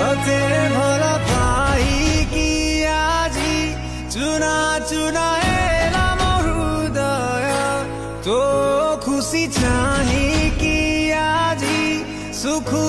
तोते ଭଲ ପାଇକି ଆଜି ଚୁନା ଚୁନା ହେଲା ମୋ ହୃଦୟ ତୋ ଖୁସି ଚାହିଁକି ଆଜି ସୁଖୁ